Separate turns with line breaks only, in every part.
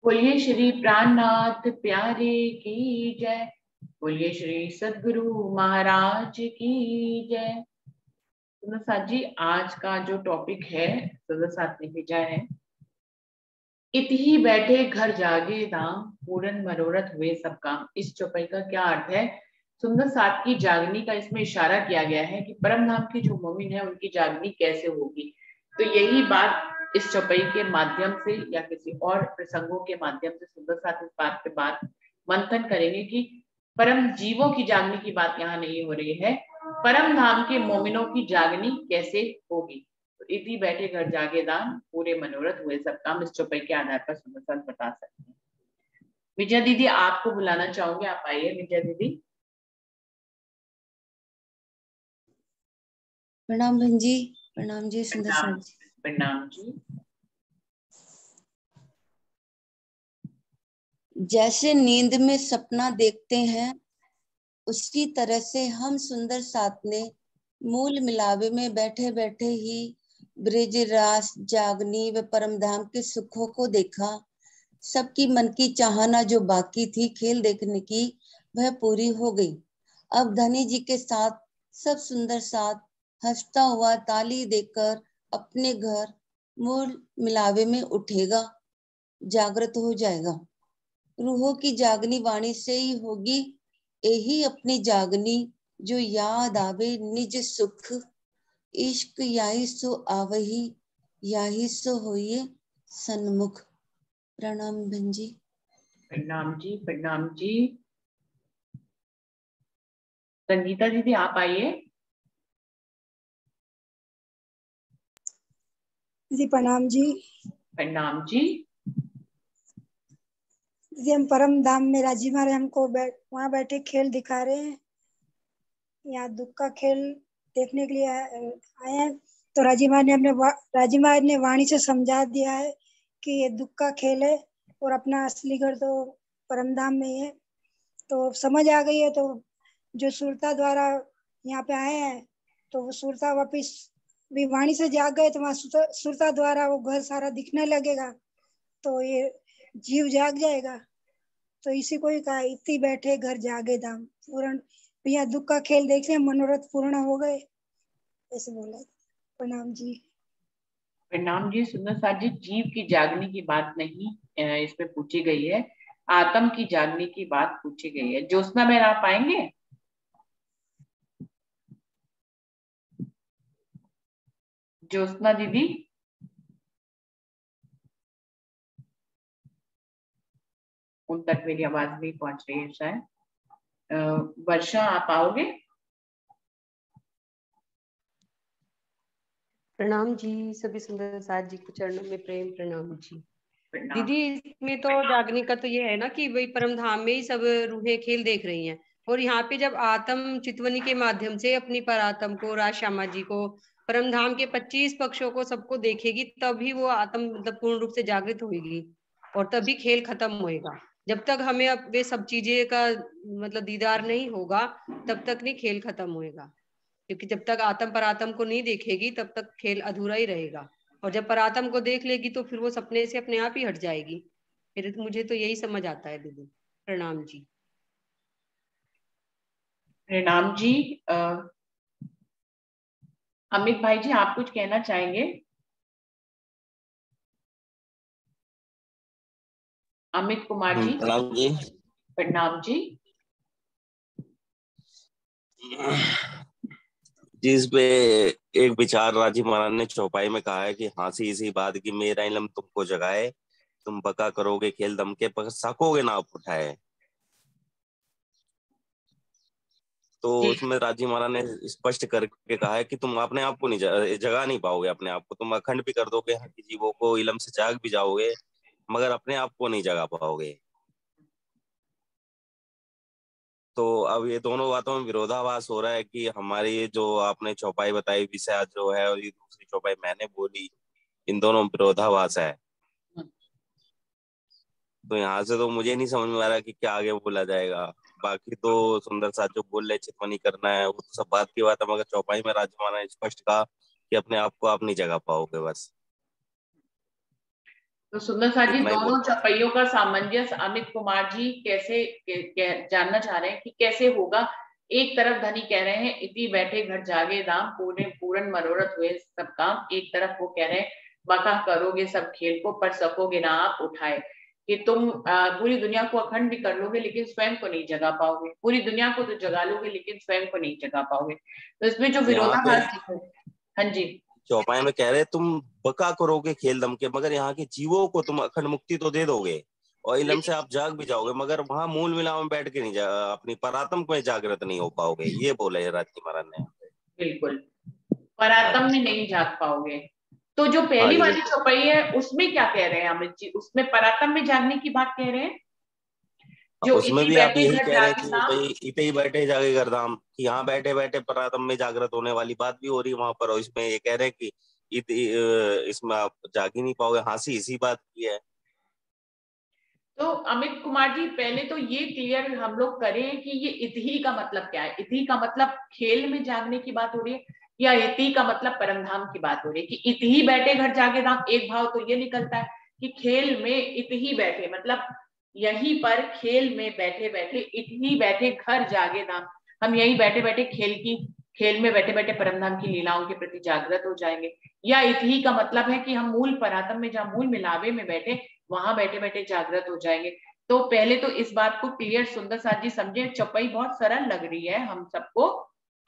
बोलिए श्री प्राणनाथ प्यारे की जय। बोलिए श्री सद्गुरु महाराज की जय। तो साथ जी, आज का जो टॉपिक है सदा साथ में भेजा है, इत ही बैठे घर जागे दाम, पूरन मनोरथ हुए सब काम। इस चौपाई का क्या अर्थ है? सुंदर साथ की जागनी का इसमें इशारा किया गया है कि परम धाम की जो मोमिन है उनकी जागनी कैसे होगी। तो यही बात इस चौपाई के माध्यम से या किसी और प्रसंगों के माध्यम से सुंदर साथ इस बात पे बात मंथन करेंगे कि परम जीवों की जागनी की बात यहाँ नहीं हो रही है, परम धाम के मोमिनों की जागनी कैसे होगी। तो इति बैठे घर जागे दान, पूरे मनोरथ हुए सब काम। इस चौपाई के आधार पर सुंदर साथ बता सकते हैं। विजय दीदी आपको बुलाना चाहूंगे, आप आइए विजय दीदी।
प्रणाम बहन जी। प्रणाम जी सुंदर
प्रणाम।
साथ जी।
प्रणाम जी।
जैसे नींद में सपना देखते हैं, उसी तरह से हम सुंदर साथ ने मूल मिलावे में बैठे बैठे ही ब्रिज रास जागनी व परमधाम के सुखों को देखा। सबकी मन की चाहना जो बाकी थी खेल देखने की, वह पूरी हो गई। अब धनी जी के साथ सब सुंदर साथ हंसता हुआ ताली देकर अपने घर मूल मिलावे में उठेगा, जागृत हो जाएगा। रूहों की जागनी वाणी से ही होगी, यही अपनी जागनी जो याद आवे निज सुख। इश्क याही सो आवही, याही सो होइए सन्मुख। प्रणाम बहन जी।
प्रणाम जी। प्रणाम जी। संगीता दीदी आप आइए।
जी प्रणाम जी।
प्रणाम जी।
जी हम परम धाम में राजी महाराज हमको वहाँ बैठे खेल दिखा रहे हैं। यहाँ दुख का खेल देखने के लिए आए हैं। तो राजी महाराज ने वाणी से समझा दिया है कि ये दुख का खेल है और अपना असली घर तो परम धाम में ही है। तो समझ आ गई है। तो जो सुरता द्वारा यहाँ पे आए हैं, तो वो सुरता वापिस भी वाणी से जाग गए, तो वहाँ सुरता द्वारा वो घर सारा दिखने लगेगा, तो ये जीव जाग जाएगा। तो इसी को ही कहा, इतनी बैठे घर जागे धाम पूर्ण। भैया दुख का खेल देख रहे, मनोरथ पूर्ण हो गए, ऐसे बोला। प्रणाम जी।
प्रणाम जी। सुंदर साथ जी, जीव की जागने की बात नहीं इसमें पूछी गई है, आत्म की जागने की बात पूछी गई है। ज्योत्सना में आप आएंगे? ज्योत्सना दीदी। उन तक मेरी आवाज नहीं पहुंच रही है शायद। वर्षा आप आओगे?
प्रणाम जी। सभी सुंदर साथ जी को चरणों में प्रेम प्रणाम जी।
प्रणाम।
दीदी इसमें तो जागने का तो ये है ना कि वही परम धाम में ही सब रूहें खेल देख रही हैं, और यहाँ पे जब आत्म चितवनी के माध्यम से अपनी परात्म को, राज श्यामा जी को, परम धाम के 25 पक्षों को सबको देखेगी, तभी वो आत्म मतलब पूर्ण रूप से जागृत होगी और तभी खेल खत्म होएगा। जब तक हमें अब वे सब चीजें का मतलब दीदार नहीं होगा, तब तक नहीं खेल खत्म होएगा। क्योंकि जब तक आत्म परात्म को नहीं देखेगी, तब तक खेल अधूरा ही रहेगा। और जब परात्म को देख लेगी तो फिर वो सपने से अपने आप ही हट जाएगी। फिर मुझे तो यही समझ आता है दीदी। प्रणाम जी।
प्रणाम जी। अमित भाई जी आप कुछ कहना चाहेंगे? अमित कुमार जी।
प्रणाम जी।
प्रणाम जी।
जिस पे एक विचार राजी महाराज ने चौपाई में कहा है कि हंसी इसी बात की मेरा इल्म तुमको जगाए, तुम बका करोगे खेल दम के पर सकोगे ना आप उठाए। तो उसमें राजी महाराज ने स्पष्ट करके कहा है कि तुम अपने आप को नहीं जगा नहीं पाओगे, अपने आप को तुम अखंड भी कर दोगे, हर जीवों को इल्म से जाग भी जाओगे, मगर अपने आप को नहीं जगा पाओगे। तो अब ये दोनों बातों में विरोधाभास हो रहा है कि हमारी ये जो आपने चौपाई बताई विषय जो है और ये दूसरी चौपाई मैंने बोली, इन दोनों में विरोधाभास है। तो यहाँ से तो मुझे नहीं समझ में आ रहा कि क्या आगे बोला जाएगा। बाकी तो सुंदर साथ जो बोल रहे चितवनी करना है वो तो सब बात की बात है, मगर चौपाई में राजमाना ने स्पष्ट कहा कि अपने आप को आप नहीं जगा पाओगे बस।
तो सुंदर साथ जी,
इतना ही
दोनों
बोल पाऊँ।
चौपाइयों का सामंजस्य अमित कुमार जी कैसे जानना चाह रहे हैं कि कैसे होगा। एक तरफ धनी कह रहे हैं इति बैठे घर जागे दाम, पूरे पूरन मनोरथ हुए सब काम। एक तरफ वो कह रहे हैं बका करोगे सब खेल को, पर सकोगे ना आप उठाए, कि तुम पूरी दुनिया को अखंड भी कर लोगे लेकिन स्वयं को नहीं जगा पाओगे, पूरी दुनिया को तो जगा लोगे लेकिन स्वयं को नहीं जगा पाओगे। तो इसमें जो
यहाँ पे
विरोधाभास है। हाँ जी।
चौपाई में कह रहे तुम बका करोगे खेल दम के, मगर यहाँ के जीवों को तुम अखंड मुक्ति तो दे दोगे और इलम से आप जाग भी जाओगे, मगर वहां मूल मिलाव में बैठ के नहीं अपनी परात्म में जागृत नहीं हो पाओगे, ये बोले राजी महाराज ने।
बिल्कुल,
हाँ
परात्म
जी,
में नहीं जाग पाओगे। तो जो
हाँ
पहली
जी
वाली
बिल्कुल।
चौपाई है उसमें क्या कह रहे हैं अमित जी? उसमें परात्म में जागने की बात कह रहे हैं, जो
उसमें
इति
भी आप
बैठे
यही
घर
कह रहे हैं
जागे
कि
नाम।
भाई इते ही बैठे जागे गर्दाम, कि यहाँ बैठे बैठे परात्म में जागृत होने वाली बात भी हो रही है वहां पर, और इसमें ये कह रहे हैं कि इसमें आप जाग ही नहीं पाओगे, हांसी इसी बात की है।
तो अमित कुमार जी, पहले तो ये क्लियर हम लोग करें कि ये इति का मतलब क्या है। इति का मतलब खेल में जागने की बात हो रही है, या इति का मतलब परमधाम की बात हो रही है? कि इति बैठे घर जागे धाम, एक भाव तो ये निकलता है कि खेल में इति बैठे, मतलब यहीं पर खेल में बैठे बैठे, इति बैठे घर जागे धाम, हम यहीं बैठे बैठे खेल में बैठे बैठे परमधाम की लीलाओं के प्रति जागृत हो जाएंगे। या इति का मतलब है कि हम मूल परात्म में, जहाँ मूल मिलावे में बैठे, वहां बैठे बैठे जागृत हो जाएंगे। तो पहले तो इस बात को क्लियर सुंदर साथ जी समझे। चौपाई बहुत सरल लग रही है हम सबको,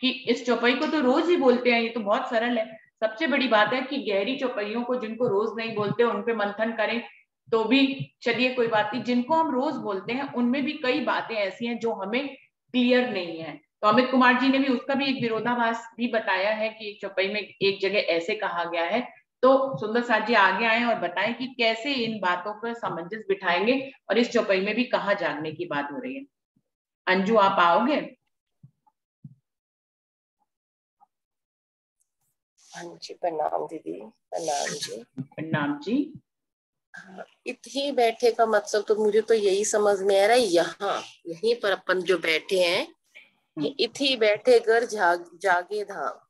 कि इस चौपाई को तो रोज ही बोलते हैं, ये तो बहुत सरल है। सबसे बड़ी बात है कि गहरी चौपाइयों को जिनको रोज नहीं बोलते उन पे मंथन करें तो भी चलिए, कोई बात नहीं। जिनको हम रोज बोलते हैं उनमें भी कई बातें ऐसी हैं जो हमें क्लियर नहीं है। तो अमित कुमार जी ने भी उसका भी एक विरोधाभास भी बताया है कि चौपाई में एक जगह ऐसे कहा गया है। तो सुंदर साथ जी आगे आए और बताएं कि कैसे इन बातों पर सामंजस्य बिठाएंगे, और इस चौपाई में भी कहाँ जानने की बात हो रही है। अंजू, आप आओगे?
हाँ जी, प्रणाम दीदी, प्रणाम जी।
प्रणाम जी।
इतनी बैठे का मतलब तो मुझे तो यही समझ में आ रहा है, यहाँ यहीं पर अपन जो बैठे हैं, इथी बैठे घर जागे धाम।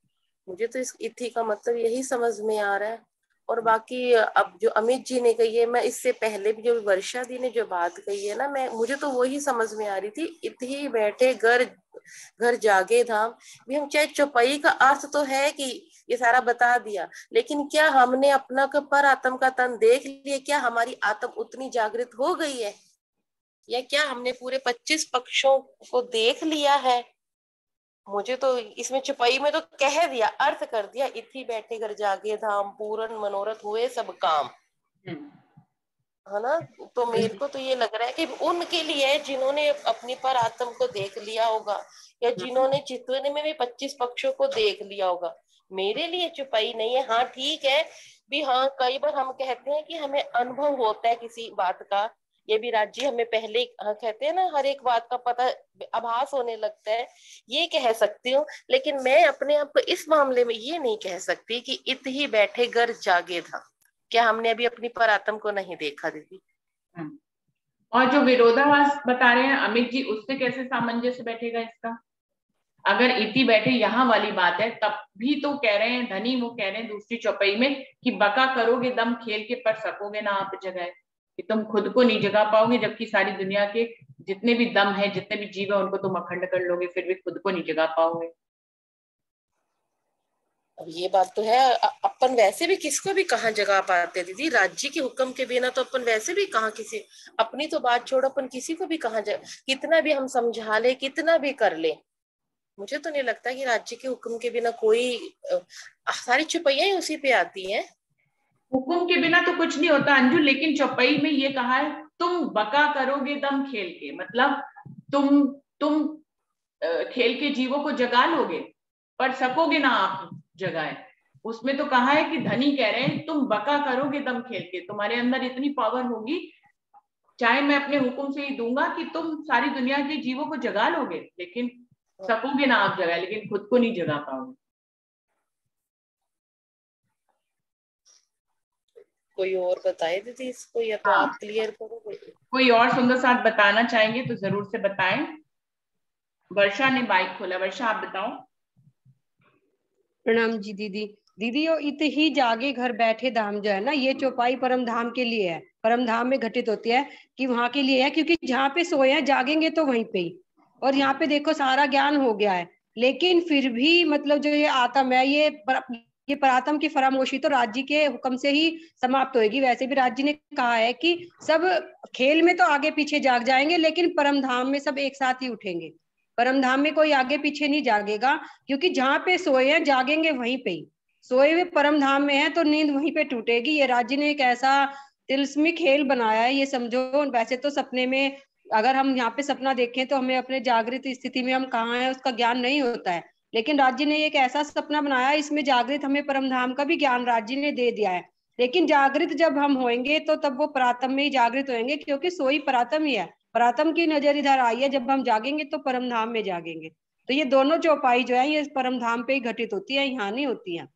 मुझे तो इस इथी का मतलब यही समझ में आ रहा है। और बाकी अब जो अमित जी ने कही है, मैं इससे पहले भी जो वर्षा दी ने जो बात कही है ना, मुझे तो वही समझ में आ रही थी, इथी बैठे घर जागे धाम। भी हम चाहे चौपाई का अर्थ तो है कि ये सारा बता दिया, लेकिन क्या हमने अपना पर आत्म का तन देख लिया? क्या हमारी आत्म उतनी जागृत हो गई है, या क्या हमने पूरे 25 पक्षों को देख लिया है? मुझे तो इसमें चौपाई में तो कह दिया, अर्थ कर दिया, इथी बैठे घर जागे धाम, पूरन मनोरथ हुए सब काम, है ना। तो मेरे को तो ये लग रहा है कि उनके लिए जिन्होंने अपनी पर आत्म को देख लिया होगा, या जिन्होंने चितवन में भी 25 पक्षों को देख लिया होगा, मेरे लिए चुपाई नहीं है। हाँ ठीक है भी, हाँ कई बार हम कहते हैं कि हमें अनुभव होता है किसी बात का, ये भी राज्य हमें पहले कहते हैं ना, हर एक बात का पता आभास होने लगता है, ये कह सकती हूँ। लेकिन मैं अपने आप को इस मामले में ये नहीं कह सकती कि इत ही बैठे घर जागे था। क्या हमने अभी अपनी परात्म को नहीं देखा दीदी?
और जो विरोधाभास बता रहे हैं अमित जी, उससे कैसे सामंजस्य बैठेगा इसका? अगर इति बैठे यहाँ वाली बात है, तब भी तो कह रहे हैं धनी, वो कह रहे हैं दूसरी चौपाई में कि बका करोगे दम खेल के, पर सकोगे ना आप जगह, कि तुम खुद को नहीं जगा पाओगे, जबकि सारी दुनिया के जितने भी दम है, जितने भी जीव है, उनको तुम अखंड कर लोगे, फिर भी खुद को नहीं जगा पाओगे।
अब ये बात तो है, अपन वैसे भी किसको भी कहाँ जगा पाते दीदी, राज्य के हुक्म के बिना तो अपन वैसे भी कहाँ किसी, अपनी तो बात छोड़ो, अपन किसी को भी कहाँ कितना भी हम समझा ले, कितना भी कर ले, मुझे तो नहीं लगता कि राज्य के हुक्म के बिना कोई, सारी चुपैया ही उसी पे आती हैं।
हुक्म के बिना तो कुछ नहीं होता अंजू, लेकिन चौपाई में ये कहा है तुम बका करोगे दम खेल के, मतलब तुम खेल के जीवों को जगा लोगे, पर सकोगे ना आप जगाए। उसमें तो कहा है कि धनी कह रहे हैं तुम बका करोगे दम खेल के, तुम्हारे अंदर इतनी पावर होगी, चाहे मैं अपने हुक्म से ही दूंगा कि तुम सारी दुनिया के जीवों को जगा लोगे, लेकिन सकोगे ना आप जगाए, लेकिन खुद को नहीं जगा पाओगे।
कोई और बताए दीदी इसको, या तो
हाँ,
आप क्लियर करो।
कोई और सुंदर साथ बताना चाहेंगे तो जरूर से बताएं। वर्षा ने बाइक खोला, वर्षा आप बताओ।
प्रणाम जी दीदी। दीदी वो इत ही जागे घर बैठे धाम जो है ना, ये चौपाई परम धाम के लिए है, परम धाम में घटित होती है कि वहां के लिए है, क्योंकि जहाँ पे सोए हैं जागेंगे तो वहीं पे ही। और यहाँ पे देखो सारा ज्ञान हो गया है, लेकिन फिर भी मतलब जो ये आत्म है, ये परात्म की फरामोशी तो राज्य के हुक्म से ही समाप्त होगी। वैसे भी राज्य ने कहा है कि सब खेल में तो आगे पीछे जाग जाएंगे, लेकिन परम धाम में सब एक साथ ही उठेंगे। परम धाम में कोई आगे पीछे नहीं जागेगा, क्योंकि जहाँ पे सोए हैं जागेंगे वहीं पे ही। सोए हुए परम धाम में है तो नींद वहीं पे टूटेगी। ये राज्य ने एक ऐसा तिलस्मी खेल बनाया है, ये समझो। वैसे तो सपने में अगर हम यहाँ पे सपना देखें तो हमें अपने जागृत स्थिति में हम कहाँ हैं उसका ज्ञान नहीं होता है, लेकिन राज्य ने एक ऐसा सपना बनाया, इसमें जागृत हमें परम धाम का भी ज्ञान राज्य ने दे दिया है। लेकिन जागृत जब हम होंगे तो तब वो परात्म में ही जागृत होंगे, क्योंकि सोई परात्म ही है। परात्म की नजर इधर आई है, जब हम जागेंगे तो परम धाम में जागेंगे। तो ये दोनों चौपाई जो है ये परम धाम पे ही घटित होती है, यहाँ नहीं होती है।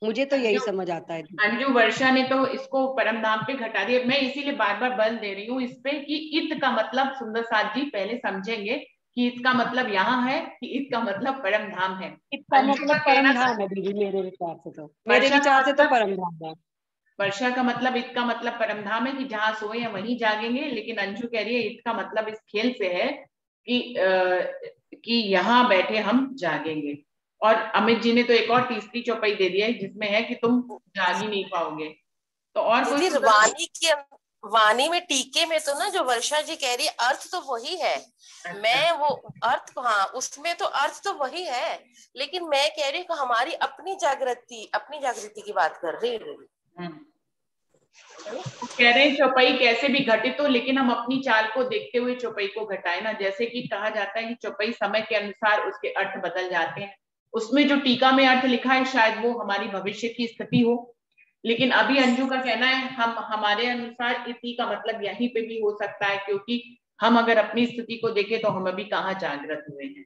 मुझे तो यही समझ आता है।
अंजू, वर्षा ने तो इसको परम धाम पे घटा दिया। मैं इसीलिए बार बार बल दे रही हूँ इस पे कि इत का मतलब सुंदर साथ जी पहले समझेंगे कि इसका मतलब यहाँ है कि इत का मतलब परम धाम है।
इसका मतलब परम धाम है दीदी, मेरे विचार से तो, मेरे
वर्षा का
विचार से तो
मतलब
परम धाम है।
वर्षा का मतलब इत का मतलब परम धाम है कि जहाँ सोए हैं वहीं जागेंगे, लेकिन अंजू कह रही है इत का मतलब इस खेल से है कि यहाँ बैठे हम जागेंगे। और अमित जी ने तो एक और तीसरी चौपाई दे दी है जिसमें है कि तुम जाग ही नहीं पाओगे। तो और कोई
वाणी में टीके में तो ना जो वर्षा जी कह रही है अर्थ तो वही है।
अच्छा।
मैं वो अर्थ, हाँ उसमें तो अर्थ तो वही है, लेकिन मैं कह रही हूँ हमारी अपनी जागृति की बात कर रही हूँ।
कह रहे हैं चौपाई कैसे भी घटित हो, लेकिन हम अपनी चाल को देखते हुए चौपाई को घटाए ना। जैसे कि कहा जाता है कि चौपाई समय के अनुसार उसके अर्थ बदल जाते हैं। उसमें जो टीका में अर्थ लिखा है शायद वो हमारी भविष्य की स्थिति हो, लेकिन अभी अंजू का कहना है हम हमारे अनुसार इसी का मतलब यहीं पे भी हो सकता है, क्योंकि हम अगर अपनी स्थिति को देखें तो हम अभी कहाँ जागृत हुए हैं।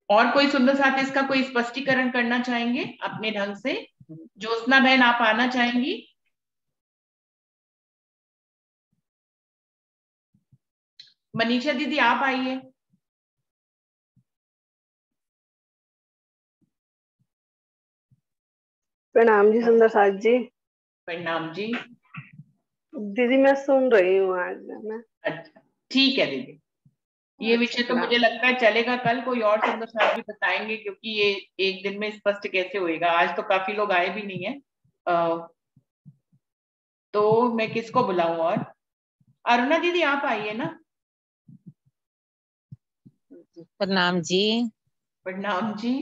और कोई सुंदर साथ इसका कोई स्पष्टीकरण करना चाहेंगे अपने ढंग से? ज्योत्सना बहन आप आना चाहेंगी? मनीषा दीदी आप आइए।
प्रणाम जी सुंदर साथ जी।
प्रणाम जी।
दीदी मैं सुन रही हूँ आज मैं।
अच्छा ठीक है दीदी। ये विषय तो मुझे लगता है चलेगा, कल कोई और सुंदर साथ भी बताएंगे, क्योंकि ये एक दिन में स्पष्ट कैसे होएगा। आज तो काफी लोग आए भी नहीं है, तो मैं किसको बुलाऊं? और अरुणा दीदी आप आइए ना।
प्रणाम जी।
प्रणाम जी।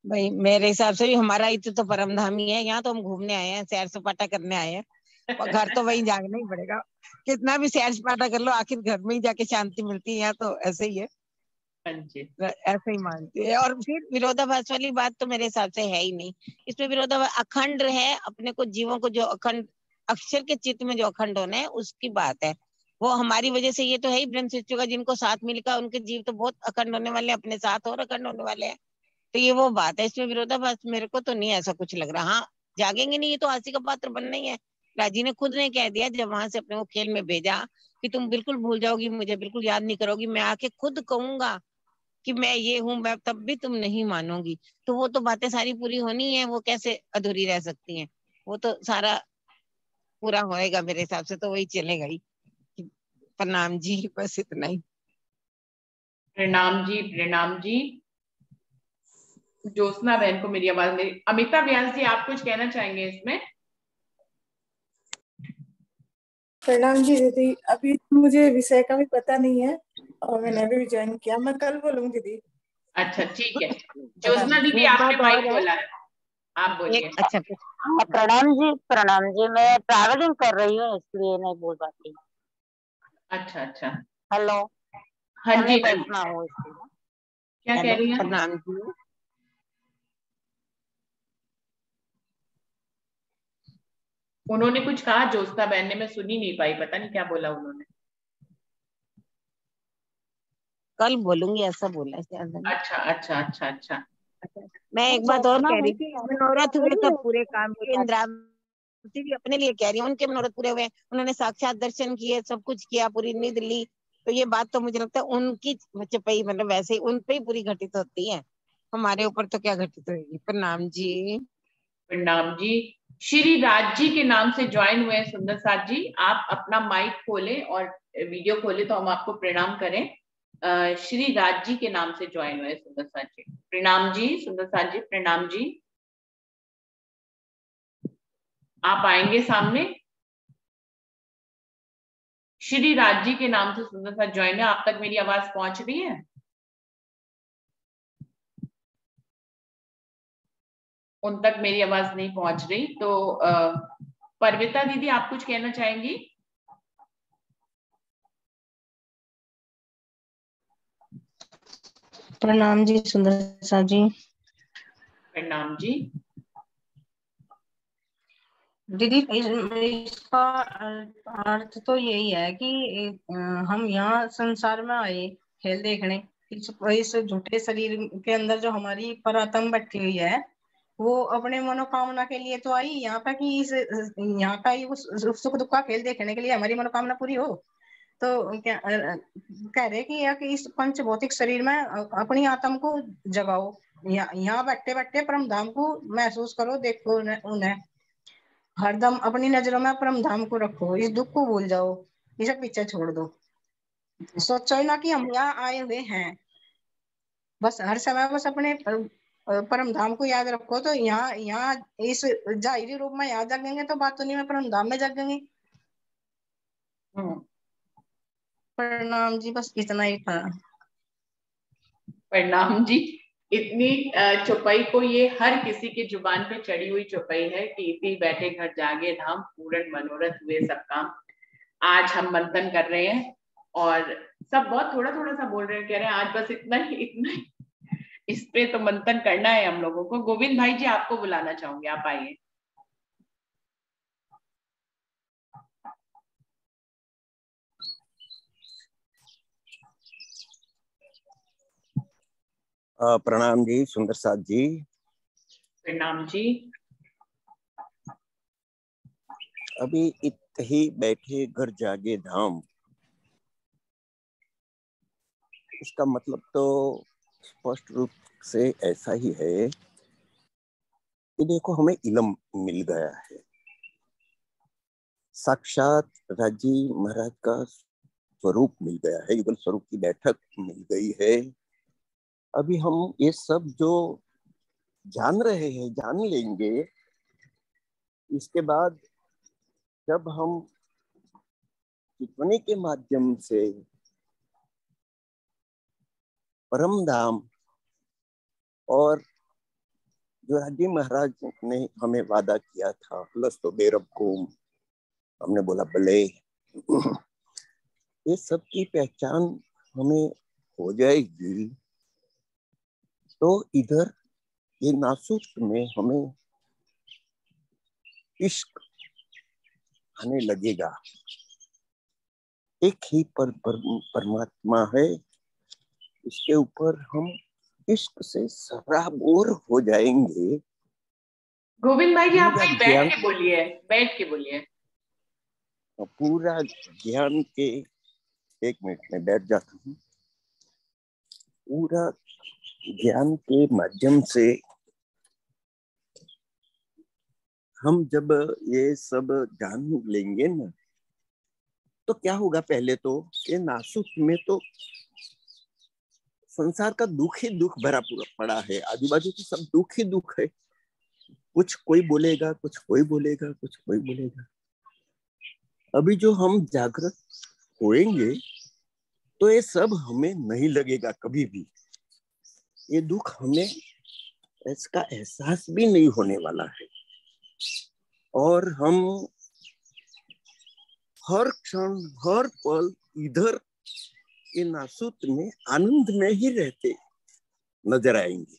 भाई मेरे हिसाब से भी हमारा तो परम धाम ही है। यहाँ तो हम घूमने आए हैं, सैर सपाटा करने आए हैं। घर तो वहीं जागना ही पड़ेगा, कितना भी सैर सपाटा कर लो आखिर घर में ही जाके शांति मिलती है। यहाँ तो ऐसे ही है, ऐसे ही मानती है। और फिर विरोधाभास वाली बात तो मेरे हिसाब से है ही नहीं। इसमें विरोधाभास अखंड है, अपने को जीवों को जो अखंड अक्षर के चित्त में जो अखंड होना है उसकी बात है। वो हमारी वजह से ये तो है ही ब्रह्म शिष्यों का, जिनको साथ मिलकर उनके जीव तो बहुत अखंड होने वाले हैं, अपने साथ और अखंड होने वाले हैं। तो ये वो बात है, इसमें विरोधाभास मेरे को तो नहीं ऐसा कुछ लग रहा। हाँ जागेंगे नहीं, ये तो हास्य का पात्र बनना ही है। राजी ने खुद ने कह दिया जब वहां से अपने को खेल में भेजा कि तुम बिल्कुल भूल जाओगी, मुझे बिल्कुल याद नहीं करोगी, मैं आके खुद कहूंगा कि मैं ये हूँ, मैं तब भी तुम नहीं मानोगी। तो वो तो बातें सारी पूरी होनी है, वो कैसे अधूरी रह सकती हैं? वो तो सारा पूरा होएगा मेरे हिसाब से, तो वही चलेगा ही। प्रणाम जी, बस इतना ही।
प्रणाम जी। प्रणाम जी। ज्योत्सना बहन को मेरी आवाज मेरी। अमिता व्यास जी आप कुछ कहना चाहेंगे इसमें?
प्रणाम जी दीदी। अभी मुझे विषय का भी पता नहीं है और मैंने अभी ज्वाइन किया। मैं कल बोलूंगी दीदी।
अच्छा ठीक है। ज्योत्सना दीदी आपने माइक खोला है, आप बोलिए।
अच्छा प्रणाम जी। प्रणाम जी, मैं ट्रैवलिंग कर रही हूँ इसलिए नहीं बोल पाती।
अच्छा अच्छा।
हेलो।
हाँ जी।
बैठना हो
क्या कह रही हैं?
प्रणाम जी।
उन्होंने कुछ कहा ज्योत्सना बहन ने, मैं सुनी नहीं पाई, पता नहीं क्या बोला उन्होंने।
कल बोलूंगी ऐसा बोला शायद।
अच्छा अच्छा अच्छा अच्छा।
मैं एक बात और कह रही थी, मनोरथ हुए सब पूरे काम के। इंद्रावती भी अपने लिए कह रही है, उनके मनोरथ पूरे हुए, उन्होंने साक्षात दर्शन किए, सब कुछ किया, पूरी नींद ली। तो ये बात तो मुझे लगता है उनकी चपई मतलब वैसे ही उन पे ही पूरी घटित होती है। हमारे ऊपर तो क्या घटित होगी। प्रणाम जी।
प्रणाम जी। श्री राज जी के नाम से ज्वाइन हुए हैं सुंदर साथ जी, आप अपना माइक खोलें और वीडियो खोलें तो हम आपको प्रणाम करें। श्री राज जी के नाम से ज्वाइन हुए सुंदर साथ जी। प्रणाम जी सुंदर साथ जी, प्रणाम जी। आप आएंगे सामने। श्री राज जी के नाम से सुंदर साथ ज्वाइन है, आप तक मेरी आवाज पहुंच रही है? उन तक मेरी आवाज नहीं पहुंच रही तो परविता दीदी आप कुछ कहना चाहेंगी?
प्रणाम जी सुंदर साथ जी।
प्रणाम जी।
दीदी इसका अर्थ तो यही है कि हम यहाँ संसार में आए खेल देखने, इस झूठे शरीर के अंदर जो हमारी परात्म बैठी हुई है वो अपने मनोकामना के लिए तो आई यहाँ पे कि इस यहाँ का ही सुख दुख का खेल देखने के लिए हमारी मनोकामना पूरी हो। तो क्या कह रहे कि इस पंच भौतिक शरीर में अपनी आत्म को जगाओ, यहाँ बैठे बैठे परम धाम को महसूस करो, देखो उन्हें हरदम अपनी नजरों में परम धाम को रखो, इस दुख को भूल जाओ, इसे पीछे छोड़ दो। सोचो ना कि हम यहाँ आए हुए हैं, बस हर समय बस अपने परम धाम को याद रखो। तो यहाँ इस जाहिरी रूप में यहाँ जगेंगे तो बातों में परम धाम में जगेंगे। प्रणाम जी, बस इतना ही था।
प्रणाम जी। इतनी चौपाई को ये हर किसी की जुबान पे चढ़ी हुई चौपाई है कि इति बैठे घर जागे धाम, पूर्ण मनोरथ हुए सब काम। आज हम मंथन कर रहे हैं और सब बहुत थोड़ा थोड़ा सा बोल रहे हैं, कह रहे हैं आज बस इतना ही इस पे तो मंथन करना है हम लोगों को। गोविंद भाई जी आपको बुलाना चाहूंगी, आप आइए।
प्रणाम जी सुंदर साथ जी।
प्रणाम जी।
अभी इत ही बैठे घर जागे धाम, इसका मतलब तो स्पष्ट रूप से ऐसा ही है कि देखो हमें इल्म मिल गया है, साक्षात राजी महाराज का स्वरूप मिल गया है, युगल स्वरूप की बैठक मिल गई है। अभी हम ये सब जो जान रहे हैं जान लेंगे, इसके बाद जब हम टिप्पणी के माध्यम से परम धाम और जो राजी महाराज ने हमें वादा किया था प्लस तो बेरब को हमने बोला भले, ये सब की पहचान हमें हो जाएगी तो इधर ये नासूक में हमें इश्क आने लगेगा। एक ही परमात्मा है, इसके ऊपर हम इश्क से सराबोर हो जाएंगे।
गोविंद भाई जी आप कहीं बैठ के बोलिए, बैठ के बोलिए।
पूरा ज्ञान के, एक मिनट में बैठ जाता हूँ। पूरा ज्ञान के माध्यम से हम जब ये सब जान लेंगे ना तो क्या होगा, पहले तो ये नासूक में तो संसार का दुख ही दुख भरा पड़ा है, आजू बाजू तो सब दुख ही दुख है। कुछ कोई बोलेगा, कुछ कोई बोलेगा, कुछ कोई बोलेगा। अभी जो हम जागृत होएंगे तो ये सब हमें नहीं लगेगा कभी भी, ये दुख हमें इसका एहसास भी नहीं होने वाला है। और हम हर क्षण हर पल इधर ये नासूत में आनंद में ही रहते नजर आएंगे।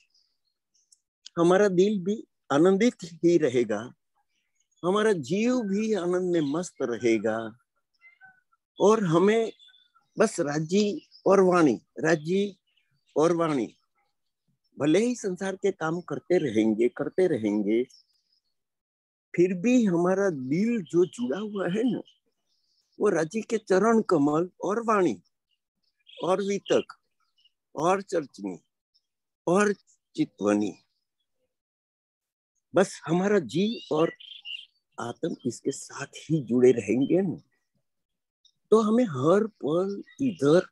हमारा दिल भी आनंदित ही रहेगा, हमारा जीव भी आनंद में मस्त रहेगा और हमें बस राज्य और वाणी, राज्य और वाणी, भले ही संसार के काम करते रहेंगे, फिर भी हमारा दिल जो जुड़ा हुआ है ना, वो राज्य के चरण कमल और वाणी और वितक और चर्चनी और चितवनी, बस हमारा जीव और आत्म इसके साथ ही जुड़े रहेंगे न, तो हमें हर पल इधर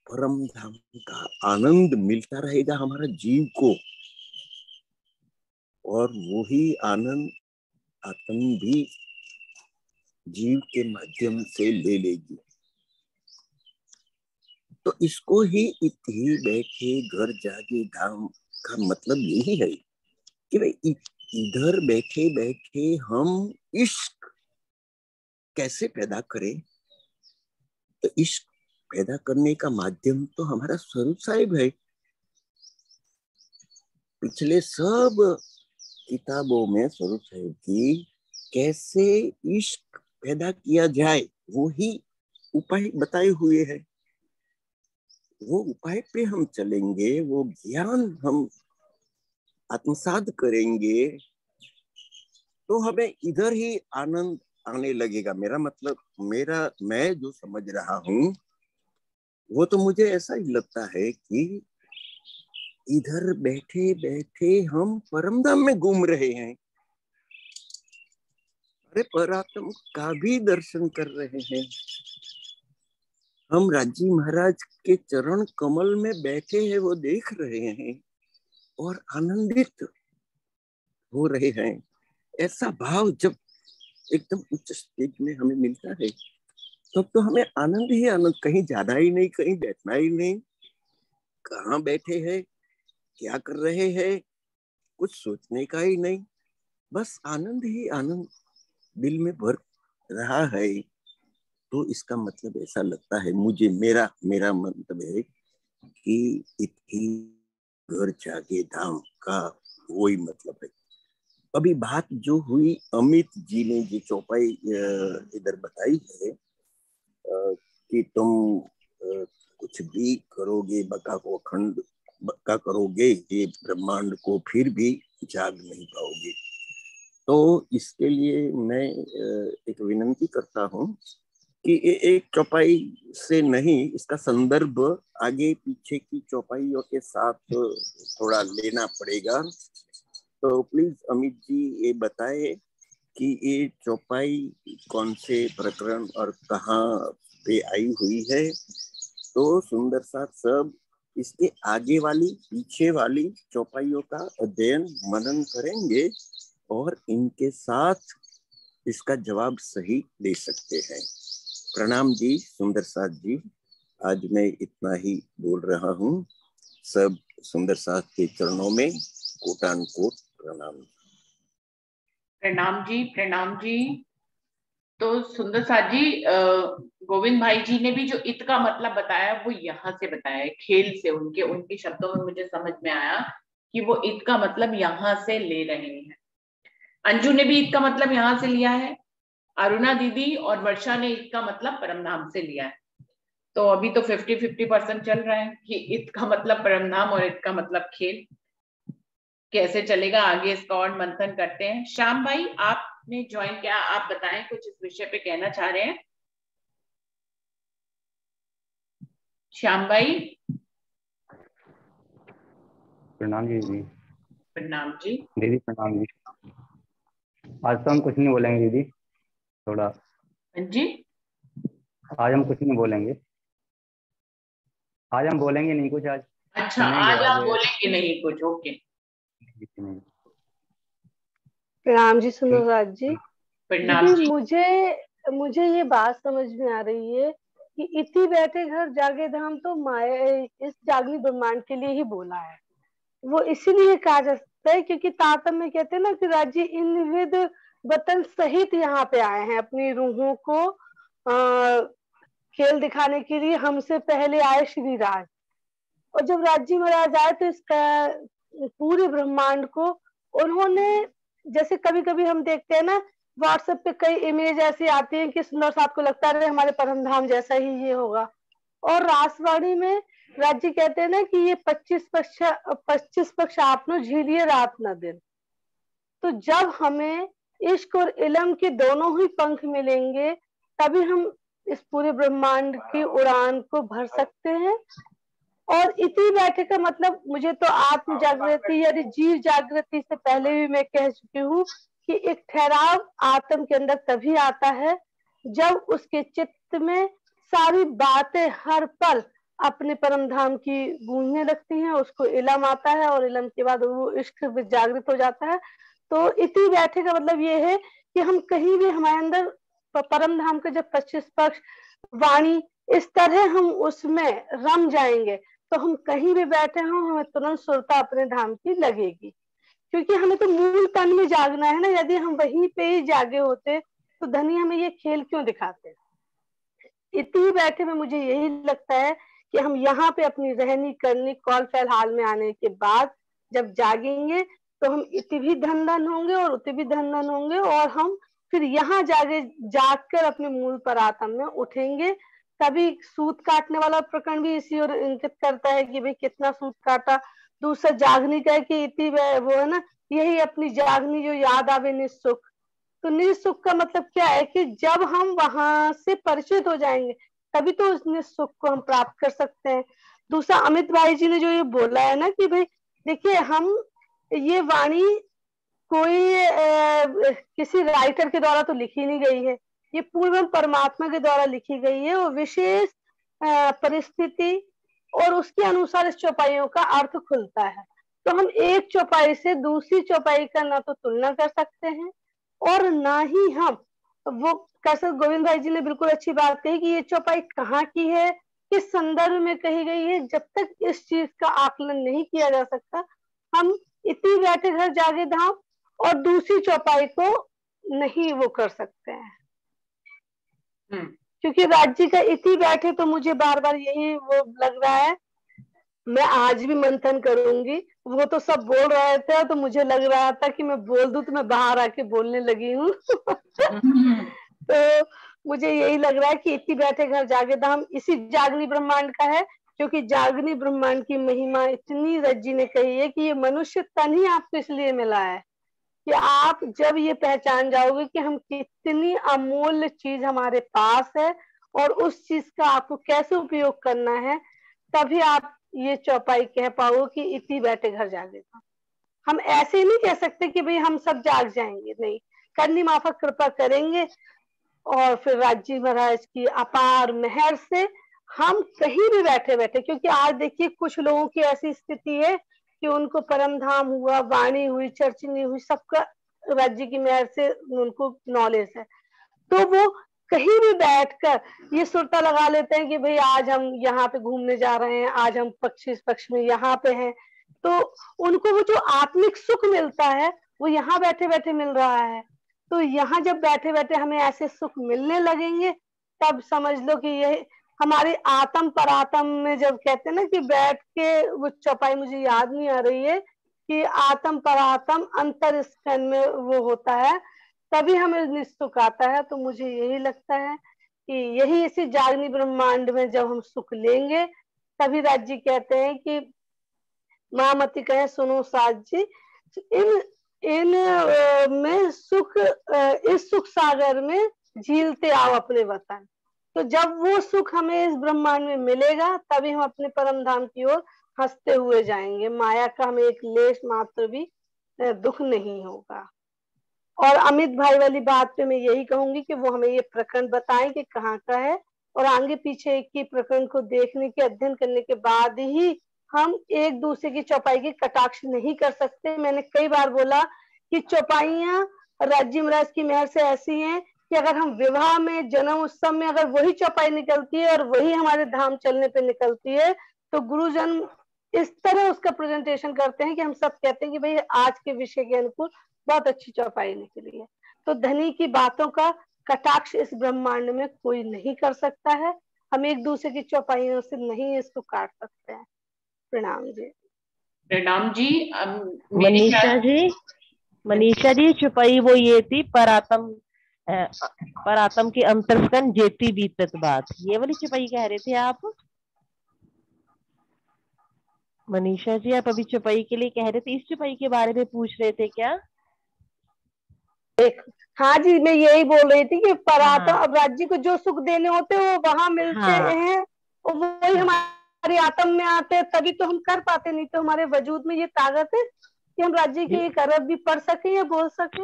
परम धाम का आनंद मिलता रहेगा हमारा जीव को, और वही आनंद आत्म भी जीव के माध्यम से ले लेगी। तो इसको ही इति बैठे घर जागे धाम का मतलब यही है कि भाई इधर बैठे बैठे हम इश्क कैसे पैदा करें। तो इश्क पैदा करने का माध्यम तो हमारा स्वरूप साहिब है। पिछले सब किताबों में स्वरूप साहिब की कैसे इश्क पैदा किया जाए वो ही उपाय बताए हुए हैं। वो उपाय पे हम चलेंगे, वो ज्ञान हम आत्मसात करेंगे, तो हमें इधर ही आनंद आने लगेगा। मेरा मतलब, मैं जो समझ रहा हूँ वो तो मुझे ऐसा ही लगता है कि इधर बैठे बैठे हम परमधाम में घूम रहे हैं, अरे परात्म का भी दर्शन कर रहे हैं। हम राजी महाराज के चरण कमल में बैठे हैं, वो देख रहे हैं और आनंदित हो रहे हैं। ऐसा भाव जब एकदम उच्च स्टेज में हमें मिलता है तब तो हमें आनंद ही आनंद, कहीं जाना ही नहीं, कहीं बैठना ही नहीं, कहाँ बैठे हैं, क्या कर रहे हैं, कुछ सोचने का ही नहीं, बस आनंद ही आनंद दिल में भर रहा है। तो इसका मतलब ऐसा लगता है मुझे, मेरा मतलब है कि इतनी घर जागे धाम का वही मतलब है। अभी बात जो हुई अमित जी ने जो चौपाई इधर बताई है कि तुम कुछ भी करोगे, बका को अखंड बका करोगे, ये ब्रह्मांड को फिर भी जाग नहीं पाओगे। तो इसके लिए मैं एक विनंती करता हूँ कि एक चौपाई से नहीं, इसका संदर्भ आगे पीछे की चौपाइयों के साथ थोड़ा लेना पड़ेगा। तो प्लीज अमित जी ये बताए कि ये चौपाई कौन से प्रकरण और कहाँ पे आई हुई है। तो सुंदर साथ सब इसके आगे वाली पीछे वाली चौपाइयों का अध्ययन मनन करेंगे और इनके साथ इसका जवाब सही दे सकते हैं। प्रणाम जी सुंदर साथ जी, आज मैं इतना ही बोल रहा हूँ। सब सुंदर साथ के चरणों में कोटान कोट प्रणाम।
प्रणाम जी, प्रणाम जी। तो सुंदर साथ जी, गोविंद भाई जी ने भी जो इत का मतलब बताया वो यहाँ से बताया है, खेल से। उनके शब्दों में मुझे समझ में आया कि वो इत का मतलब यहाँ से ले रहे हैं। अंजू ने भी इत का मतलब यहाँ से लिया है, अरुणा दीदी और वर्षा ने इत का मतलब परमधाम से लिया है। तो अभी तो 50-50% चल रहा है कि इत का मतलब परमधाम और इत का मतलब खेल। कैसे चलेगा आगे, इसका और मंथन करते हैं। श्याम भाई आपने ज्वाइन किया, आप बताएं कुछ इस विषय पे कहना चाह रहे हैं। श्याम भाई।
प्रणाम जी। दीदी
प्रणाम जी।
दीदी प्रणाम जी। आज तो हम कुछ नहीं बोलेंगे दीदी, थोड़ा
जी
आज हम कुछ नहीं बोलेंगे, आज हम बोलेंगे नहीं कुछ। आज
अच्छा, आज आप बोलेंगे नहीं कुछ, ओके।
प्रणाम जी सुंदरराज जी।
प्रणाम
दीदी
जी।
मुझे ये बात समझ में आ रही है कि इति बैठे घर जागे धाम तो माया इस जागनी ब्रह्मांड के लिए ही बोला है। वो इसीलिए कहा जा सकता है क्योंकि तातम में कहते हैं ना कि राजी इन विद वतन सहित यहाँ पे आए हैं अपनी रूहों को खेल दिखाने के लिए। हमसे पहले आए श्री राज, और जब राजी महाराज आए तो इसका पूरे ब्रह्मांड को उन्होंने, जैसे कभी कभी हम देखते हैं ना व्हाट्सएप पे कई इमेज ऐसी आती है कि सुंदर साथ को लगता है हमारे परमधाम जैसा ही ये होगा। और रासवाड़ी में राज्य कहते हैं ना कि ये 25 पक्ष आपनो झीलिए रात न दिन। तो जब हमें इश्क और इलम के दोनों ही पंख मिलेंगे तभी हम इस पूरे ब्रह्मांड की उड़ान को भर सकते हैं। और इति बैठे का मतलब मुझे तो आत्म जागृति यानी जीव जागृति से पहले भी मैं कह चुकी हूँ कि एक ठहराव आत्म के अंदर तभी आता है जब उसके चित्त में सारी बातें हर पल अपने परम धाम की गूंजने लगती हैं, उसको इलम आता है और इलम के बाद वो इश्क में जागृत हो जाता है। तो इति बैठे का मतलब ये है कि हम कहीं भी हमारे अंदर परम धाम का जब 25 पक्ष वाणी इस तरह हम उसमें रम जाएंगे तो हम कहीं भी बैठे हों हमें तुरंत सुरता अपने धाम की लगेगी, क्योंकि हमें तो मूल तन में जागना है ना। यदि हम वहीं पे ही जागे होते तो धनी हमें ये खेल क्यों दिखाते। इतनी बैठे में मुझे यही लगता है कि हम यहाँ पे अपनी रहनी करनी कौल फैल हाल में आने के बाद जब जागेंगे तो हम इति भी धन होंगे और उति भी धन होंगे और हम फिर यहाँ जागकर अपने मूल परात्म में उठेंगे। तभी सूत काटने वाला प्रकरण भी इसी ओर इंगित करता है कि भाई कितना सूत काटा। दूसरा जागनी का है कि इति वो है ना, यही अपनी जागनी जो याद आवे निस्सुख। तो निस्सुख का मतलब क्या है कि जब हम वहां से परिचित हो जाएंगे तभी तो उस निस्सुख को हम प्राप्त कर सकते हैं। दूसरा अमित भाई जी ने जो ये बोला है ना कि भाई देखिए हम ये वाणी कोई किसी राइटर के द्वारा तो लिखी नहीं गई है, ये पूर्ण परमात्मा के द्वारा लिखी गई है और विशेष परिस्थिति और उसके अनुसार इस चौपाइयों का अर्थ खुलता है। तो हम एक चौपाई से दूसरी चौपाई का ना तो तुलना कर सकते हैं और ना ही हम वो कैसे। गोविंद भाई जी ने बिल्कुल अच्छी बात कही कि ये चौपाई कहाँ की है, किस संदर्भ में कही गई है। जब तक इस चीज का आकलन नहीं किया जा सकता हम इतनी बैठे घर जागे धाम और दूसरी चौपाई को नहीं वो कर सकते हैं। क्योंकि राज्य का इति बैठे तो मुझे बार बार यही वो लग रहा है, मैं आज भी मंथन करूंगी। वो तो सब बोल रहे थे तो मुझे लग रहा था कि मैं बोल दूं तो मैं बाहर आके बोलने लगी हूँ। तो मुझे यही लग रहा है कि इति बैठे घर जागे धाम इसी जागनी ब्रह्मांड का है, क्योंकि जागनी ब्रह्मांड की महिमा इतनी रज्जी ने कही है कि ये मनुष्य तन ही आपको इसलिए मिला है कि आप जब ये पहचान जाओगे कि हम कितनी अमूल्य चीज हमारे पास है और उस चीज का आपको कैसे उपयोग करना है, तभी आप ये चौपाई कह पाओगे कि इति बैठे घर जागेगा। हम ऐसे नहीं कह सकते कि भाई हम सब जाग जाएंगे, नहीं। करनी माफक कृपा करेंगे और फिर राज्य महाराज की अपार मेहर से हम कहीं भी बैठे बैठे, क्योंकि आज देखिए कुछ लोगों की ऐसी स्थिति है कि उनको परम धाम हुआ, वाणी हुई, चर्चनी हुई, सबका राज्य की मेहर से उनको नॉलेज है, तो वो कहीं भी बैठकर ये सुरता लगा लेते हैं कि भाई आज हम यहाँ पे घूमने जा रहे हैं, आज हम इस पक्ष में यहाँ पे हैं। तो उनको वो जो आत्मिक सुख मिलता है वो यहाँ बैठे बैठे मिल रहा है। तो यहाँ जब बैठे बैठे हमें ऐसे सुख मिलने लगेंगे तब समझ लो कि ये हमारी आत्म परात्म में जब कहते हैं ना कि बैठ के वो चौपाई मुझे याद नहीं आ रही है कि आत्म परात्म अंतर स्कन में वो होता है, तभी हमें निस्सुख आता है। तो मुझे यही लगता है कि यही इसी जागनी ब्रह्मांड में जब हम सुख लेंगे तभी राज्य कहते हैं कि महामती कहे सुनो साज जी, इन में सुख, इस सुख सागर में झीलते आओ अपने वतन। तो जब वो सुख हमें इस ब्रह्मांड में मिलेगा तभी हम अपने परम धाम की ओर हंसते हुए जाएंगे, माया का हमें एक लेश मात्र भी दुख नहीं होगा। और अमित भाई वाली बात पे मैं यही कहूंगी कि वो हमें ये प्रकरण बताएं कि कहाँ का है, और आगे पीछे एक ही प्रकरण को देखने के अध्ययन करने के बाद ही हम एक दूसरे की चौपाई की कटाक्ष नहीं कर सकते। मैंने कई बार बोला कि चौपाइयां राज्य महाराज की मेहर से ऐसी हैं कि अगर हम विवाह में, जन्म उत्सव में अगर वही चौपाई निकलती है और वही हमारे धाम चलने पे निकलती है तो गुरुजन इस तरह उसका प्रेजेंटेशन करते हैं कि हम सब कहते हैं कि भाई आज के विषय के अनुकूल बहुत अच्छी चौपाई निकली है। तो धनी की बातों का कटाक्ष इस ब्रह्मांड में कोई नहीं कर सकता है। हम एक दूसरे की चौपाइयों से नहीं इसको काट सकते हैं। प्रणाम जी।
प्रणाम जी।
मनीषा जी छुपाई वो ये थी परातम के अंतरस्कन जेती बीतत बात, ये वाली छुपाई कह रहे थे आप मनीषा जी? आप अभी छुपाई के लिए कह रहे थे, इस छुपाई के बारे में पूछ रहे थे क्या?
हाँ जी, मैं यही बोल रही थी कि परातम अब राज्य को जो सुख देने होते हैं वो वहां मिलते हैं और वही हमारे हमारी आत्म में आते हैं तभी तो हम कर पाते, नहीं तो हमारे वजूद में ये ताकत है कि हम राज्य की एक अरब भी पढ़ सके या बोल सके।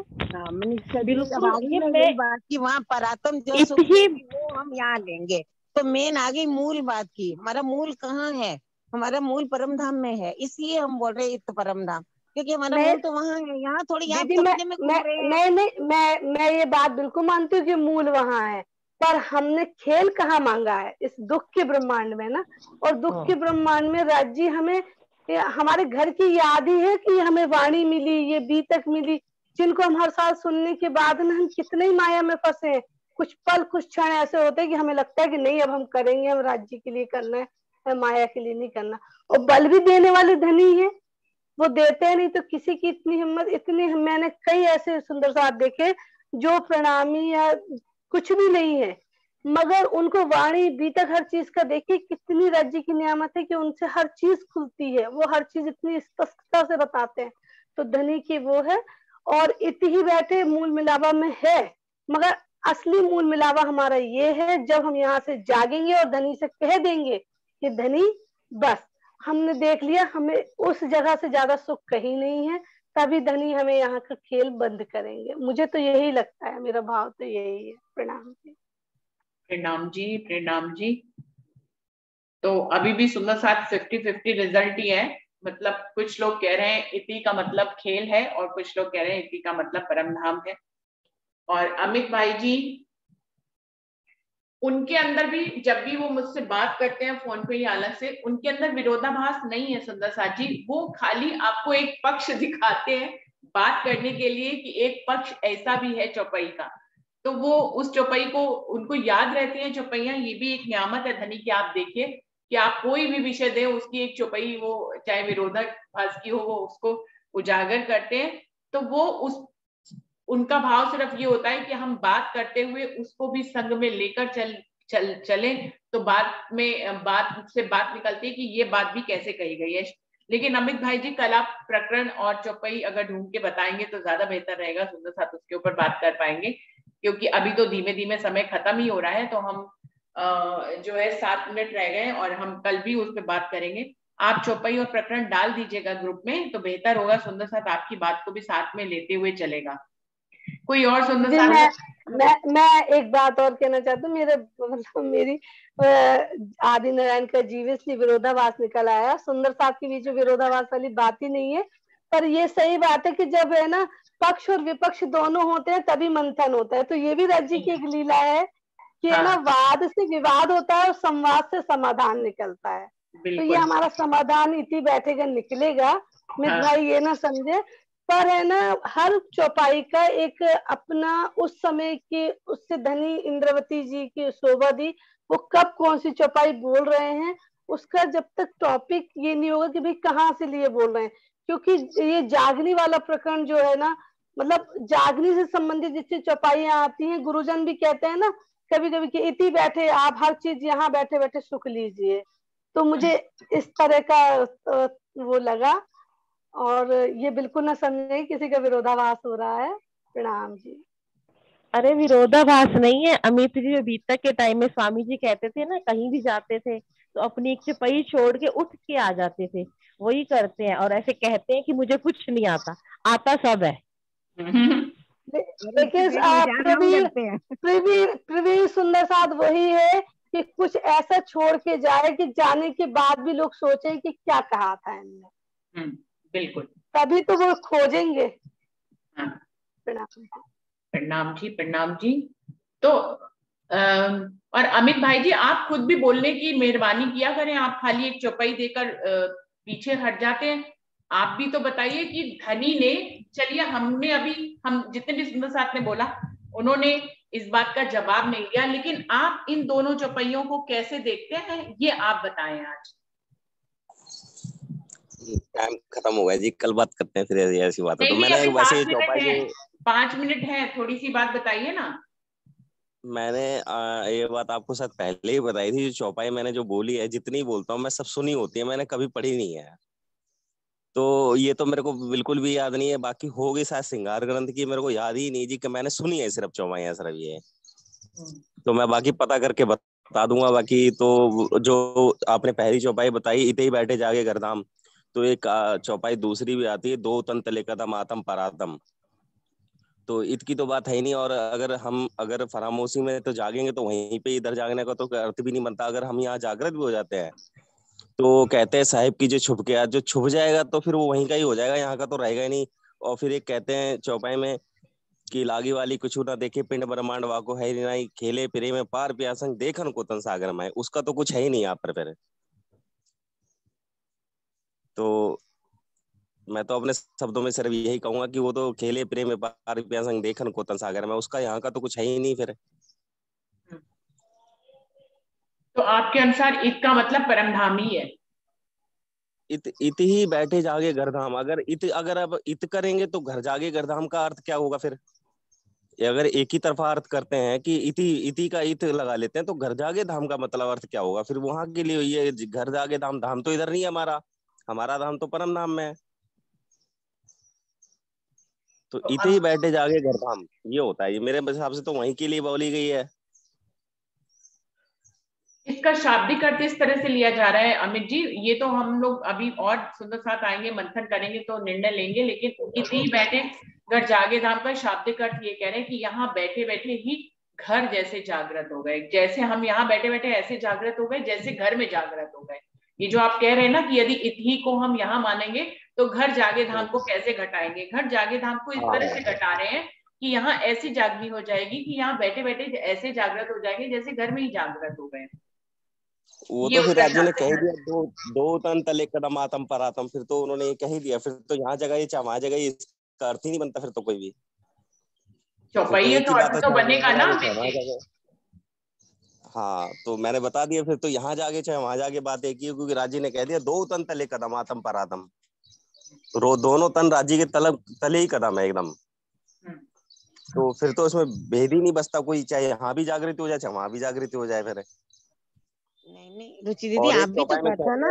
यही बात की वहाँ परात्म जो सुख है वो हम यहाँ लेंगे। तो मेन आ गई मूल बात की, हमारा मूल कहाँ है? हमारा मूल परम धाम में है, इसलिए हम बोल रहे इत्त परम धाम, क्योंकि हमारा मूल तो वहाँ है। यहाँ थोड़ी यहाँ सपने में घूम रहे हैं।
नहीं, मैं ये बात बिल्कुल मानती हूँ कि मूल वहाँ है, पर हमने खेल कहाँ मांगा है? इस दुख के ब्रह्मांड में ना। और दुख के ब्रह्मांड में राज्य हमें हमारे घर की याद ही है कि हमें वाणी मिली, ये बीतक मिली, जिनको हम हर साल सुनने के बाद ना हम कितने ही माया में फंसे हैं। कुछ पल कुछ क्षण ऐसे होते हैं कि हमें लगता है कि नहीं अब हम करेंगे, हम राज्य के लिए करना है, माया के लिए नहीं करना। और बल भी देने वाले धनी है, वो देते हैं, नहीं तो किसी की इतनी हिम्मत, इतनी मैंने कई ऐसे सुंदर साथ देखे जो प्रणामी या कुछ भी नहीं है, मगर उनको वाणी बीतक हर चीज का देखिए कितनी राज्य की नियामत है कि उनसे हर चीज खुलती है, वो हर चीज इतनी स्पष्टता से बताते हैं। तो धनी की वो है। और इति ही बैठे मूल मिलावा में है, मगर असली मूल मिलावा हमारा ये है जब हम यहाँ से जागेंगे और धनी से कह देंगे कि धनी बस हमने देख लिया, हमें उस जगह से ज्यादा सुख कहीं नहीं है, तभी धनी हमें यहाँ का खेल बंद करेंगे। मुझे तो यही लगता है, मेरा भाव तो यही है। प्रणाम जी।
प्रणाम जी, प्रणाम जी। तो अभी भी सुंदर साथ 50-50 रिजल्ट ही है। मतलब कुछ लोग कह रहे हैं इति का मतलब खेल है और कुछ लोग कह रहे हैं इति का मतलब परम धाम है। और अमित भाई जी, उनके अंदर भी जब भी वो मुझसे बात करते हैं फोन पे या अलग से, उनके अंदर विरोधाभास नहीं है सुंदर साथ जी। वो खाली आपको एक पक्ष दिखाते हैं बात करने के लिए कि एक पक्ष ऐसा भी है चौपाई का, तो वो उस चौपाई को उनको याद रहती है। चौपाइयां ये भी एक नियामत है धनी की। आप देखिए कि आप कोई भी विषय दे उसकी एक चौपाई, वो चाहे विरोधाभास की हो, वो उसको उजागर करते हैं। तो वो उनका भाव सिर्फ ये होता है कि हम बात करते हुए उसको भी संग में लेकर चले, तो बात निकलती है कि ये बात भी कैसे कही गई है। लेकिन अमित भाई जी, कल आप प्रकरण और चौपाई अगर ढूंढ के बताएंगे तो ज्यादा बेहतर रहेगा, सुंदर साथ उसके ऊपर बात कर पाएंगे, क्योंकि अभी तो धीमे धीमे समय खत्म ही हो रहा है। तो हम जो है 7 मिनट रह गए और हम कल भी उस पर बात करेंगे। आप चौपाई और प्रकरण डाल दीजिएगा ग्रुप में तो बेहतर होगा, सुंदर साथ आपकी बात को भी साथ में लेते हुए चलेगा। कोई और सुंदर साथ?
मैं एक बात और कहना चाहती हूँ। मेरी आदि नारायण का जीवन से विरोधाभास निकल आया। सुंदर साथ के बीच में विरोधाभास वाली बात ही नहीं है, पर ये सही बात है कि जब है ना पक्ष और विपक्ष दोनों होते हैं तभी मंथन होता है। तो ये भी राज्य की एक लीला है कि है ना, वाद से विवाद होता है और संवाद से समाधान निकलता है। तो ये हमारा समाधान इति बैठेगा निकलेगा। मित भाई ये ना समझे, पर है ना हर चौपाई का एक अपना उस समय की, उससे धनी इंद्रवती जी की शोभा दी, वो कब कौन सी चौपाई बोल रहे हैं उसका जब तक टॉपिक ये नहीं होगा कि भाई कहाँ से लिए बोल रहे हैं। क्योंकि ये जागनी वाला प्रकरण जो है ना, मतलब जागनी से संबंधित जितनी चौपाइयां आती हैं, गुरुजन भी कहते हैं ना कभी कभी कि इति बैठे आप हर चीज यहाँ बैठे बैठे सुख लीजिए। तो मुझे इस तरह का वो लगा, और ये बिल्कुल ना समझे किसी का विरोधाभास हो रहा है। प्रणाम जी।
अरे विरोधाभास नहीं है अमित जी। बीतक के टाइम में स्वामी जी कहते थे ना, कहीं भी जाते थे तो अपनी एक चौपाई छोड़ के उठ के आ जाते थे, वही करते हैं और ऐसे कहते हैं कि मुझे कुछ नहीं आता, आता सब है।
लेकिन प्रवीण सुंदर साथ वही है कि कुछ ऐसा छोड़ के जाए कि जाने के बाद भी लोग सोचे कि क्या कहा था इनने।
बिल्कुल,
तभी तो वो खोजेंगे।
प्रणाम जी, प्रणाम जी। तो और अमित भाई जी, आप खुद भी बोलने की मेहरबानी किया करें। आप खाली एक चौपाई देकर पीछे हट जाते हैं। आप भी तो बताइए कि धनी ने, चलिए हमने अभी, हम जितने भी सुंदर साथ ने बोला उन्होंने इस बात का जवाब नहीं दिया, लेकिन आप इन दोनों चौपाइयों को कैसे देखते हैं ये आप बताएं। आज
टाइम खत्म हो गया जी, कल बात करते हैं फिर ऐसी बात है। तो मैंने
वैसे चौपाई 5 मिनट है, थोड़ी सी बात बताइए ना।
मैंने ये बात आपको शायद पहले ही बताई थी। जो चौपाई मैंने जो बोली है, जितनी बोलता हूँ मैं सब सुनी होती है, मैंने कभी पढ़ी नहीं है। तो ये तो मेरे को बिल्कुल भी याद नहीं है। बाकी होगी शायद श्रृंगार ग्रंथ की, मेरे को याद ही नहीं जी कि मैंने सुनी है सिर्फ चौपाइयां सिर्फ ये। तो मैं बाकी पता करके बता दूंगा। बाकी तो जो आपने पहली चौपाई बताई, इते ही बैठे जागे घरधाम, तो एक चौपाई दूसरी भी आती है, दो तन तले कदम आतम परातम। तो इत की तो बात है ही नहीं। और अगर फरामोशी में तो जागेंगे तो वहीं पे इधर जागने का तो अर्थ भी नहीं बनता। अगर हम यहाँ जागृत भी हो जाते हैं तो कहते हैं साहिब की जो छुप गया, जो छुप जाएगा तो फिर वो वहीं का ही हो जाएगा, यहाँ का तो रहेगा ही नहीं। और फिर एक कहते हैं चौपाई में कि लागी वाली कुछ ना देखे, पिंड ब्रह्मांड वाको है ही नहीं, खेले पिरे में पार प्यासंग देखन को तन सागर में, उसका तो कुछ है ही नहीं यहाँ पर फिर। तो मैं तो अपने शब्दों में सिर्फ यही कहूंगा कि वो तो खेले प्रेम में पार प्यासंग देखन को तन सागर में, उसका यहाँ का तो कुछ है ही नहीं फिर।
तो आपके अनुसार इत का मतलब परमधाम ही है?
इत ही बैठे जागे घरधाम। अगर अब इत करेंगे तो घर जागे घरधाम का अर्थ क्या होगा फिर? अगर एक ही तरफा अर्थ करते हैं कि इति का इत लगा लेते हैं तो घर जागे धाम का मतलब अर्थ क्या होगा फिर? वहां के लिए ये घर जागे धाम, धाम तो इधर नहीं है हमारा धाम तो परम धाम में है। तो इत ही बैठे जागे घरधाम ये होता है, ये मेरे हिसाब से तो वहीं के लिए बोली गई है।
इसका शाब्दिक अर्थ इस तरह से लिया जा रहा है अमित जी, ये तो हम लोग अभी और सुंदर साथ आएंगे, मंथन करेंगे तो निर्णय लेंगे, लेकिन इति बैठे घर जागे धाम का शाब्दिक अर्थ ये कह रहे हैं कि यहाँ बैठे बैठे ही घर जैसे जागृत हो गए, जैसे हम यहाँ बैठे बैठे ऐसे जागृत हो गए जैसे घर में जागृत हो गए। ये जो आप कह रहे हैं ना कि यदि इति को हम यहाँ मानेंगे तो घर जागे धाम को कैसे घटाएंगे? घर जागे धाम को इस तरह से घटा रहे हैं कि यहाँ ऐसी जागनी हो जाएगी कि यहाँ बैठे बैठे ऐसे जागृत हो जाएंगे जैसे घर में ही जागृत हो गए।
वो तो फिर राज्य ने कह दिया दो तन तले कदम आतम परातम, फिर तो उन्होंने ये कह दिया, फिर तो यहाँ जगह चाहे वहां जगह, इसका अर्थ ही नहीं बनता फिर तो कोई भी
चौपाई तो अर्थ तो बनेगा ना।
हाँ तो मैंने बता दिया, फिर तो यहाँ जाके चाहे वहां जाके बात एक ही है, क्योंकि राज्य ने कह दिया दो तन तले कदम आतम परातम, दोनों तन राज्य के तले ही कदम है एकदम। तो फिर तो उसमें भेद ही नहीं बचता कोई, चाहे यहाँ भी जागृति हो जाए चाहे वहां भी जागृति हो जाए फिर।
नहीं रुचि दीदी आप भी तो कहते ना,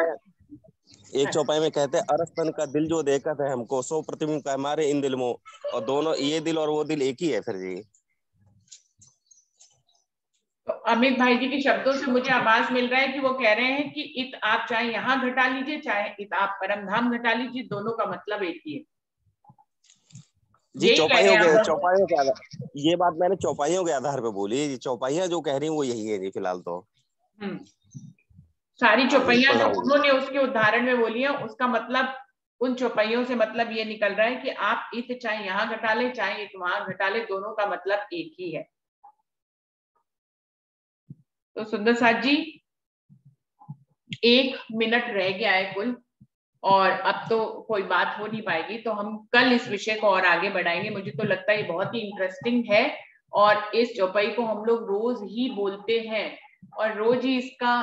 एक चौपाई में कहते हैं अरस्तन का दिल जो देखा है हमको 100 प्रतिबिंब का हमारे इन दिल में, और दोनों ये दिल और वो दिल एक ही है फिर जी।
तो अमित भाई जी के शब्दों से मुझे आभास मिल रहा है कि वो कह रहे हैं कि इत आप चाहे यहाँ घटा लीजिए चाहे इत आप परमधाम घटा लीजिए, दोनों का मतलब एक ही है
जी। चौपाइयों के आधार, ये बात मैंने चौपाइयों के आधार पे बोली, चौपाइयां जो कह रही हैं वो यही है जी फिलहाल तो।
सारी चौपाइयां जो उन्होंने उसके उदाहरण में बोली है उसका मतलब, उन चौपाइयों से मतलब ये निकल रहा है कि आप इत चाहे यहाँ घटा ले चाहे इत वहां घटा ले, दोनों का मतलब एक ही है। तो सुंदर साथ जी 1 मिनट रह गया है कुल, और अब तो कोई बात हो नहीं पाएगी, तो हम कल इस विषय को और आगे बढ़ाएंगे। मुझे तो लगता है ये बहुत ही इंटरेस्टिंग है और इस चौपाई को हम लोग रोज ही बोलते हैं और रोज ही इसका,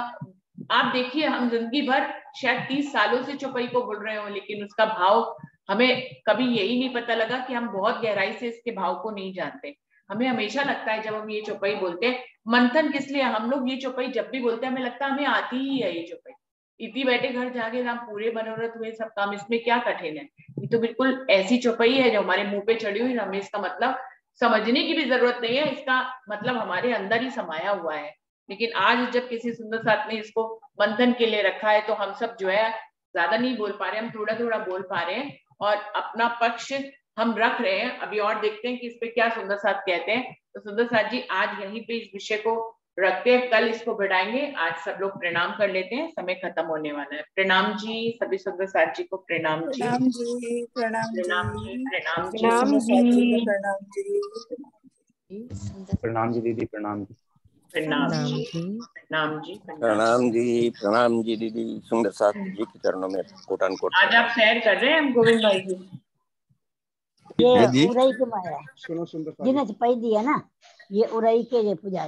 आप देखिए हम जिंदगी भर शायद 30 सालों से चौपाई को बोल रहे हो, लेकिन उसका भाव हमें कभी यही नहीं पता लगा कि हम बहुत गहराई से इसके भाव को नहीं जानते। हमें हमेशा लगता है जब हम ये चौपाई बोलते हैं, मंथन किस लिए, हम लोग ये चौपाई जब भी बोलते हैं हमें लगता है हमें आती ही है ये चौपाई, इति बैठे घर जागे राम पूरे मनोरथ हुए सब काम, इसमें क्या कठिन है? ये तो बिल्कुल ऐसी चौपाई है जो हमारे मुंह पे चढ़ी हुई, हमें इसका मतलब समझने की भी जरूरत नहीं है, इसका मतलब हमारे अंदर ही समाया हुआ है। लेकिन आज जब किसी सुंदर साथ ने इसको मंथन के लिए रखा है तो हम सब जो है ज्यादा नहीं बोल पा रहे, हम थोड़ा थोड़ा बोल पा रहे हैं और अपना पक्ष हम रख रहे हैं। अभी और देखते हैं कि इस पे क्या सुंदर साथ कहते हैं। तो सुंदर साथ जी आज यहीं पे इस विषय को रखते हैं, कल इसको बढ़ाएंगे। आज सब लोग प्रणाम कर लेते हैं, समय खत्म होने वाला है। प्रणाम जी सभी सुंदर साथ जी को, प्रणाम जी,
प्रणाम जी, प्रणाम जी,
प्रणाम जी, प्रणाम जी,
प्रणाम जी, प्रणाम जी,
प्रणाम जी दीदी, प्रणाम जी,
प्रणाम जी, प्रणाम जी,
प्रणाम जी, प्रणाम जी दीदी, सुंदर साथ जी के चरणों में कोटान कोट।
आज आप सैर कर रहे हैं गोविंद भाई जी?
ये उरई के माया जिन्हें चपाई दिया ना, ये उरई के पुजारी।